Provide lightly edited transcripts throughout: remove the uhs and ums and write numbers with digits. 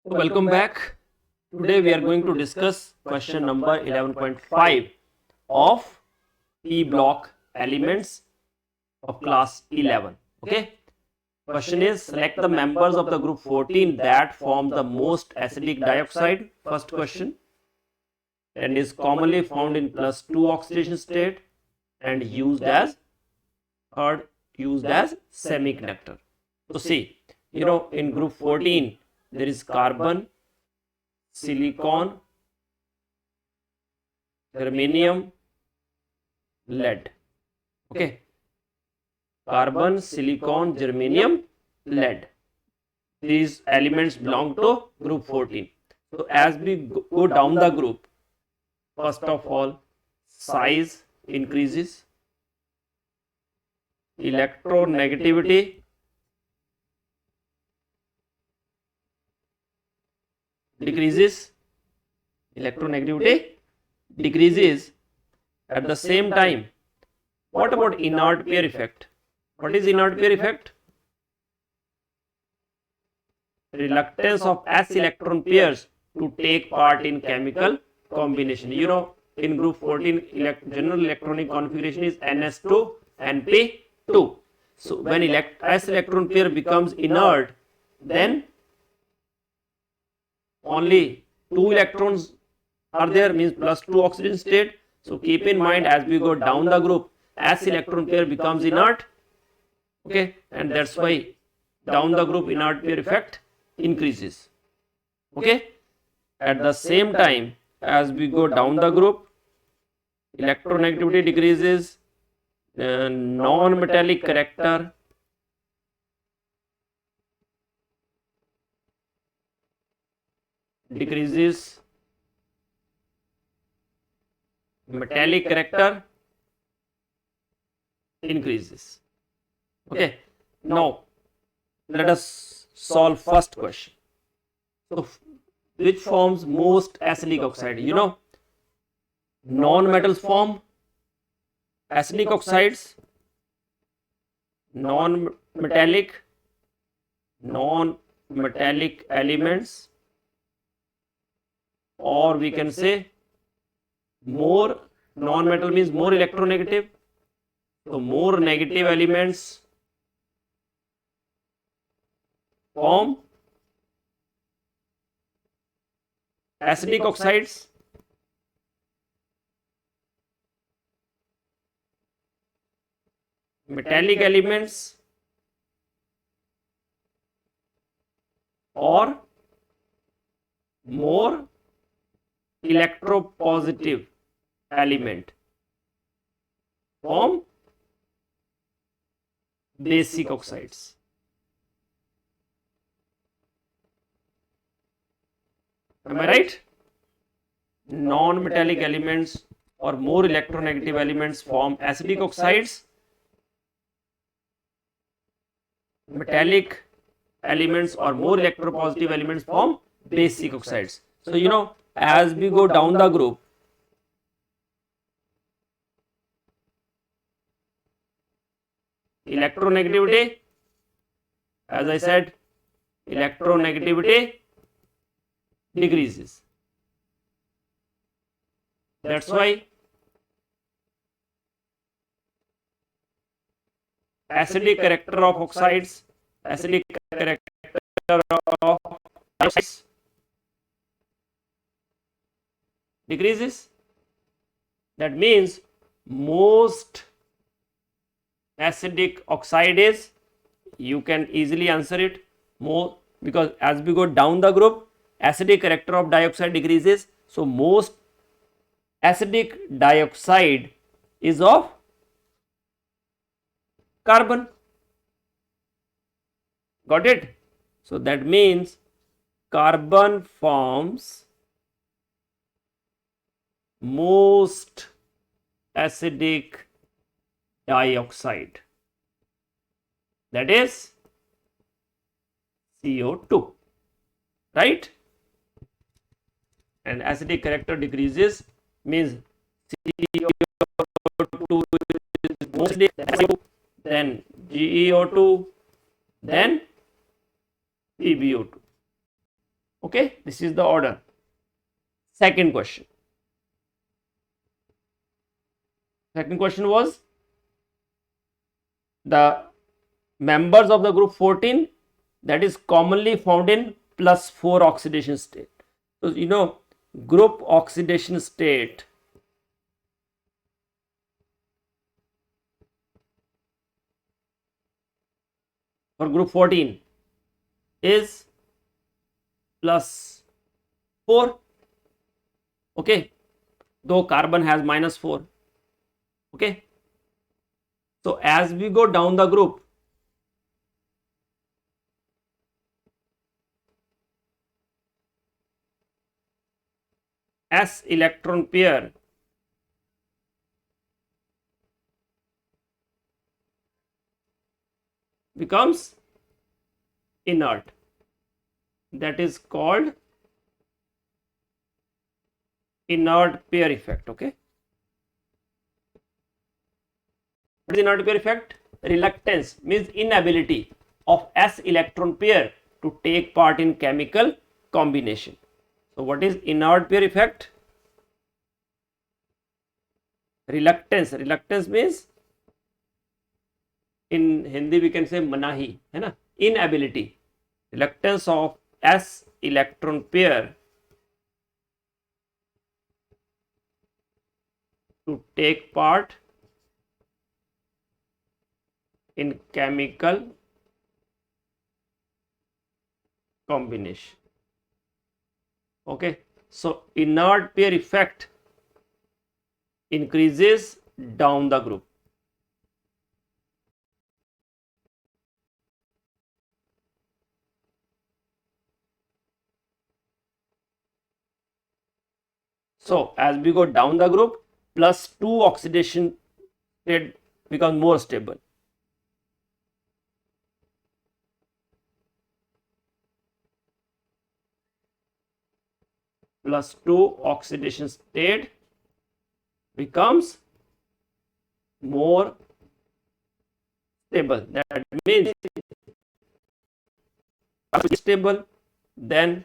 Welcome back. Today we are going to discuss question number 11.5 of P block elements of class 11. Okay. Question is, select the members of the group 14 that form the most acidic dioxide. First question. And is commonly found in +2 oxidation state and used as semiconductor. So see, in group 14 there is carbon, silicon, germanium, lead. Okay, carbon, silicon, germanium, lead. These elements belong to group 14. So as we go down the group, first of all, size increases, electronegativity decreases, at the same time. What about inert pair effect? What is inert pair effect? Reluctance of s electron pairs to take part in chemical combination. In group 14 general electronic configuration is ns2 np2. So when s electron pair becomes inert, then only 2 electrons are there, means +2 oxidation state. So keep in mind, as we go down the group, s electron pair becomes inert. Okay, and that's why down the group inert pair effect increases. Okay, at the same time, as we go down the group, electronegativity decreases, non-metallic character decreases, metallic character increases. Okay, now let us solve first question. So which forms most acidic oxide? Non-metals form acidic oxides, non-metallic elements, or we can say more non-metal means more electronegative. So more negative elements form acidic oxides. Metallic elements or more electropositive element form basic oxides. Am I right? Non-metallic elements or more electronegative elements form acidic oxides. Metallic elements or more electropositive elements form basic oxides. So as we go down the group, electronegativity, as I said, electronegativity decreases. That's why acidic character of oxides, acidic character of oxides decreases. That means most acidic oxide is, you can easily answer it, more, because as we go down the group, acidic character of dioxide decreases. So most acidic dioxide is of carbon. Got it? So that means carbon forms most acidic dioxide, that is CO2, right? And acidic character decreases means CO2 is mostly acidic, then GeO2, then PbO2. Okay, this is the order. Second question. Second question was the members of the group 14 that is commonly found in +4 oxidation state. So you know, group oxidation state for group 14 is +4. Okay, though carbon has -4. Okay, so as we go down the group, S electron pair becomes inert. That is called inert pair effect. Okay, what is inert pair effect? Reluctance means inability of S electron pair to take part in chemical combination. So what is inert pair effect? Reluctance. Reluctance means in Hindi we can say manahi, है ना, inability. Reluctance of S electron pair to take part in chemical combination. Okay, so inert pair effect increases down the group. So as we go down the group, +2 oxidation state becomes more stable. +2 oxidation state becomes more stable. That means stable, then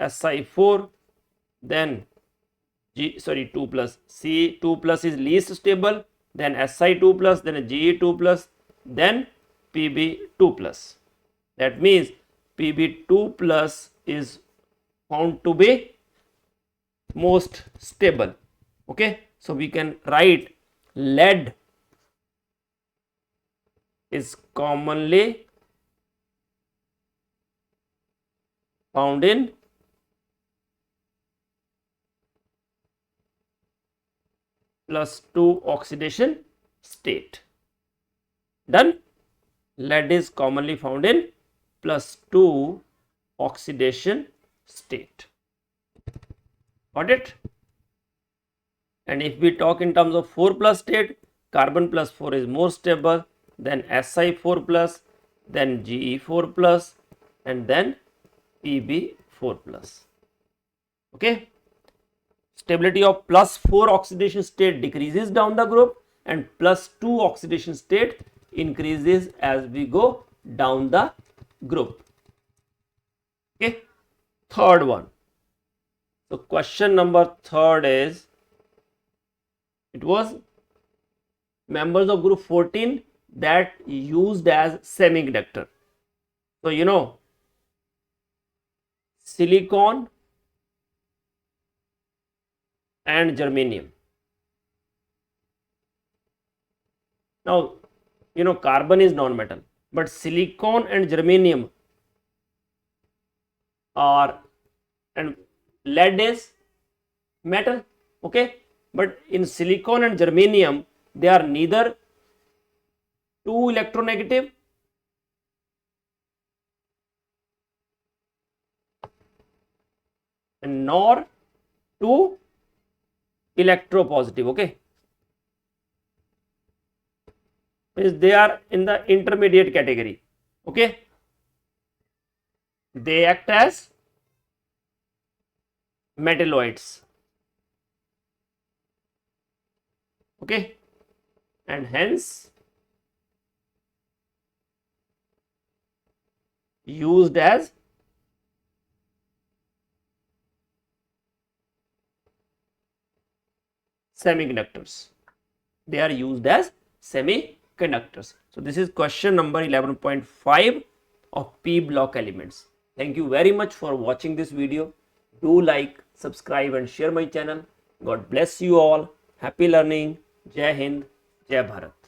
Si4, then 2 plus. C2 plus is least stable, then Si2 plus, then Ge2 plus, then Pb2 plus. That means Pb2 plus is found to be most stable. Okay, so we can write lead is commonly found in +2 oxidation state. Done. Lead is commonly found in +2 oxidation state. Got it? And if we talk in terms of 4 plus state, carbon +4 is more stable, then Si4 plus, then Ge4 plus, and then Pb4 plus. Okay, stability of +4 oxidation state decreases down the group, and +2 oxidation state increases as we go down the group. Okay, third one. So question number third is, it was members of group 14 that used as semiconductor. So you know, silicon and germanium. Now you know, carbon is non-metal, but silicon and germanium are, and lead is metal. Okay, but in silicon and germanium they are neither too electronegative and nor too electropositive. Okay, means they are in the intermediate category. Okay, they act as metalloids. Okay, and hence used as semiconductors. They are used as semiconductors. So this is question number 11.5 of p block elements. Thank you very much for watching this video. Do like, subscribe and share my channel. God bless you all. Happy learning. Jai Hind, Jai Bharat.